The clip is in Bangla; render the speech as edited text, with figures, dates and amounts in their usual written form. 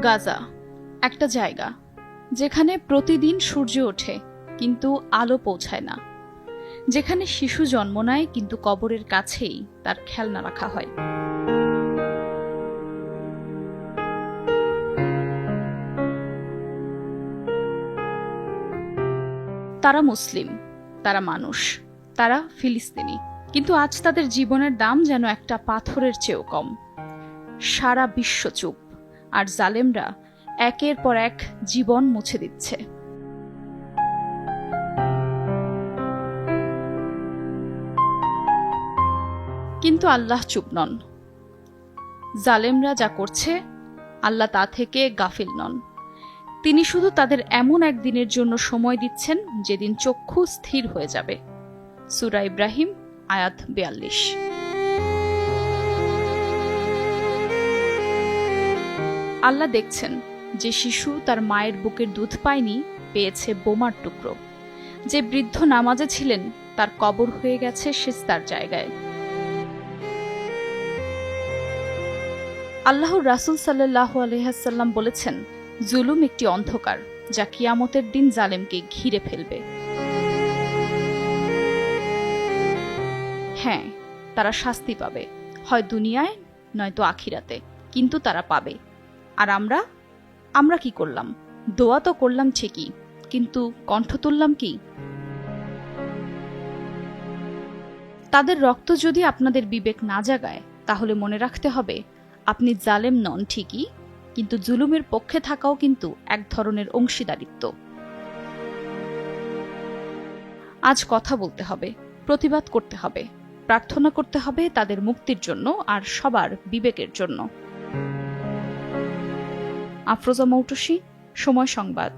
গাজা, একটা জায়গা যেখানে প্রতিদিন সূর্য ওঠে কিন্তু আলো পৌঁছায় না, যেখানে শিশু জন্ম নেয় কিন্তু কবরের কাছেই তার খেলনা রাখা হয়। তারা মুসলিম, তারা মানুষ, তারা ফিলিস্তিনি, কিন্তু আজ তাদের জীবনের দাম যেন একটা পাথরের চেয়েও কম। সারা বিশ্ব চুপ, আর জালেমরা একের পর এক জীবন মুছে দিচ্ছে। কিন্তু আল্লাহ চুপ নন। জালেমরা যা করছে, আল্লাহ তা থেকে গাফিল নন। তিনি শুধু তাদের এমন একদিনের জন্য সময় দিচ্ছেন যেদিন চক্ষু স্থির হয়ে যাবে। সূরা ইব্রাহিম আয়াত ৪২। আল্লাহ দেখছেন যে শিশু তার মায়ের বুকের দুধ পায়নি, পেয়েছে বোমার টুকরো। যে বৃদ্ধ নামাজে ছিলেন, তার কবর হয়ে গেছে সিজদার জায়গায়। আল্লাহর রাসূল সাল্লাল্লাহু আলাইহি ওয়াসাল্লাম বলেছেন, জুলুম একটি অন্ধকার যা কিয়ামতের দিন জালেমকে ঘিরে ফেলবে। হ্যাঁ, তারা শাস্তি পাবে, হয় দুনিয়ায় নয়তো আখিরাতে, কিন্তু তারা পাবে। আর আমরা কি করলাম? দোয়া তো করলাম ঠিকই, কিন্তু কণ্ঠ তুললাম কি? তাদের রক্ত যদি আপনাদের বিবেক না জাগায়, তাহলে মনে রাখতে হবে, আপনি জালেম নন ঠিকই, কিন্তু জুলুমের পক্ষে থাকাও কিন্তু এক ধরনের অংশীদারিত্ব। আজ কথা বলতে হবে, প্রতিবাদ করতে হবে, প্রার্থনা করতে হবে তাদের মুক্তির জন্য আর সবার বিবেকের জন্য। আফরোজা মৌটুসী, সময় সংবাদ।